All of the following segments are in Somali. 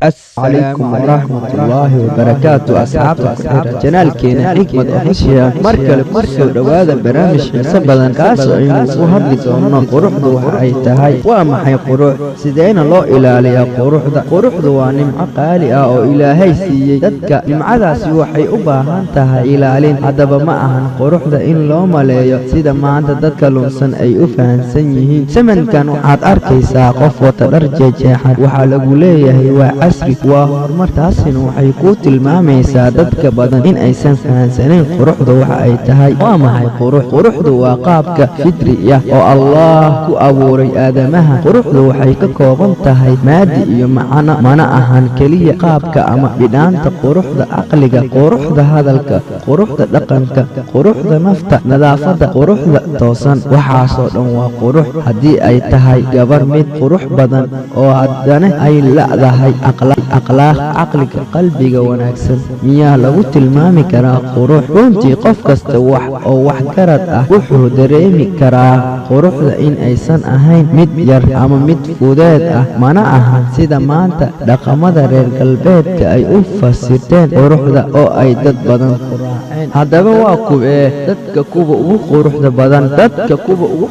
السلام عليكم ورحمة الله أصحابta ku xidhan janaalkeena xikmad official markale ku soo dhawaada barnaamij xiiso badan kaas oo aynu ku hadli doono quruxdu waxa ay tahay waa maxay qurux sideena loo ilaaliyaa quruxdu waa nimco qaali ah oo Ilaahay siiyay dadka nimcadaasi waxay u baahan tahay ilaalin hadaba ma ahan quruxda in loo maleeyo sida maanta dadka lunsan ay u fahansan yihiin samankan waxaad arkaysaa qof wata dhar jeexan waxa lagu leeyahay waa waa horumartaasina waxay ku tilmaamaysaa dadka badan in aysan fahansaneyn quruxdu waxa ay tahay waa maxay quruxdu waa qaabka fidriya oo Allah ku abuuray aadamaha quruxdu waxay ka kooban tahay maadi iyo macna mana ahan kaliya qaabka ama bidhaanta quruxda aqliga quruxda hadalka quruxda dhaqanka quruxda nafta nadaafada quruxda toosan waxaasoo dhan waa qurux haddii ay tahay gabar mid qurux badan oo haddana ay leedahay akhlaaq caqliga qalbiga wanaagsan miyaa lagu tilmaami karaa qurux runtii qof kasta wax garad ah wuxuu dareemi karaa quruxda in aysan ahayn mid yar ama mid fudeed ah mana ahan sida maanta dhaqamada reer galbeedka ay u fasirteen quruxda oo ay dad badan ku raaceen haddaba waa kuwee dadka kuwa ugu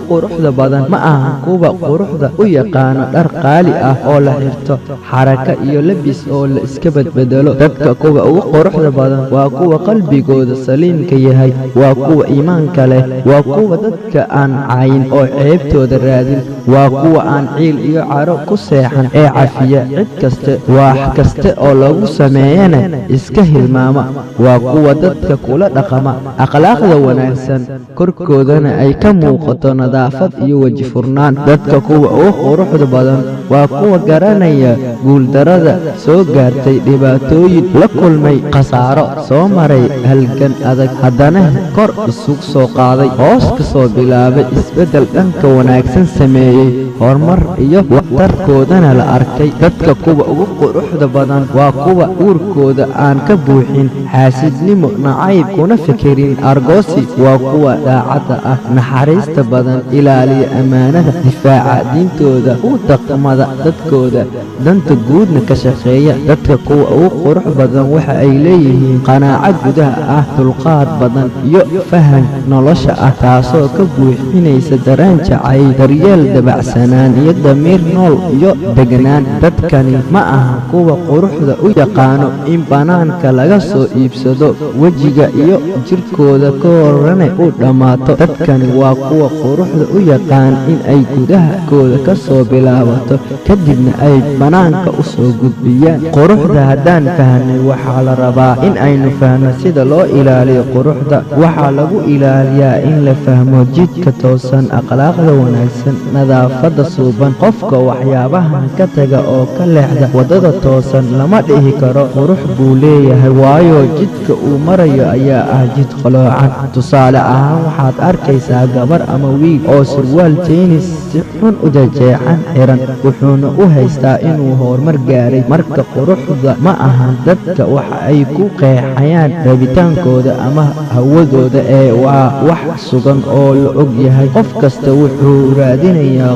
quruxda badan ma ahan kuwa quruxda u yaqaano dhar qaali ah oo la xirto xaraka iyo labis oo la iska badbedelo dadka kuwa ugu quruxda badan waa kuwa qalbigooda saliimka yahay waa kuwa iimaanka leh waa kuwa dadka aan caayin oo ceebtooda raadin waa kuwa aan ciil iyo caro ku seexan ee cafiya cid kaste wax kaste oo lagu sameeyana iska hilmaama waa kuwa dadka kula dhaqama akhlaaqda wanaagsan korkoodana ay ka muuqato nadaafad iyo waji furnaan dadka kuwa ugu quruxda badan waa kuwa garanaya guuldarada soo gaartay dhibaatooyin la kulmay khasaaro soo maray halgan adag haddana kor isugu soo qaaday hoos ka soo bilaabay isbeddel dhanka wanaagsan sameeyey horumar iyo waxtarkoodana la arkay dadka kuwa ugu quruxda badan waa kuwa uurkooda aan ka buuxin xaasidnimo nacayb kuna fikirin argoosi waa kuwa daacadda ah naxariista badan ilaaliya ammaanada difaaca diintooda u dhaqmada dadkooda danta guudna ka shaqeeya dadka kuwa ugu qurux badan waxa ay leeyihiin qanaaco gudaha ah dulqaad badan iyo faham nolosha ah taasoo ka buuxinaysa dareen jacayl daryeel dabacsanaan iyo damiir nool iyo deganaan dadkani ma aha kuwa quruxda u yaqaano in banaanka laga soo iibsado wejiga iyo jirkooda ka horane u dhammaato dadkani waa kuwa quruxda u yaqaan in ay gudahakooda ka soo bilaabato kadibna ay banaanka u soo gudbiyaan quruxda haddaan fahnay waxaa la rabaa in aynu fahno sida loo ilaaliyo quruxda waxaa lagu ilaaliyaa in la fahmo jidka toosan akhlaaqda wanaagsan nadaafada suuban qofka waxyaabahan ka taga oo ka leexda wadada toosan lama dhihi karo qurux buu leeyahay waayo jidka uu marayo ayaa ah jid qaloocan tusaale ahaan waxaad arkaysaa gabar ama wiil oo surwaal jeynis si xun u jeexan xiran wuxuuna u haystaa inuu horumar gaaray marka quruxda ma ahan dadka waxa ay ku qeexayaan rabitaankooda ama hawadooda ee waa wax sugan oo la og yahay qof kasta wuxuu raadinayaa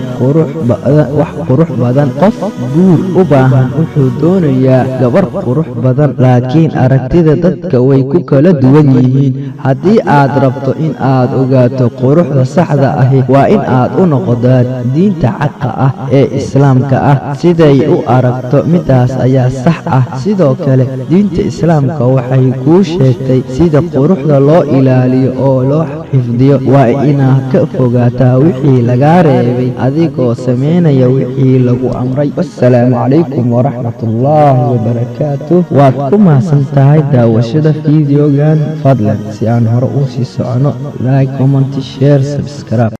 wax qurux badan qof guur u baahan wuxuu doonayaa gabar qurux badan laakiin aragtida dadka way ku kala duwan yihiin haddii aad rabto in aad ogaato quruxda saxda ahi waa in aad u noqotaa diinta xaqa ah ee islaamka ah siday u aragto midaas ayaa sax ah sidoo kale diinta islaamka waxay kuu sheegtay sida quruxda loo ilaaliyo oo loo xifdiyo waa inaad ka fogaataa wixii lagaa reebay adigoo sameynaya wixii lagu amray wassalaamu calaykum waraxmatullaahi wabarakaatuh waad ku mahadsan tahay daawashada fiideogan fadlan si aan hore u sii socono like comment share subscribe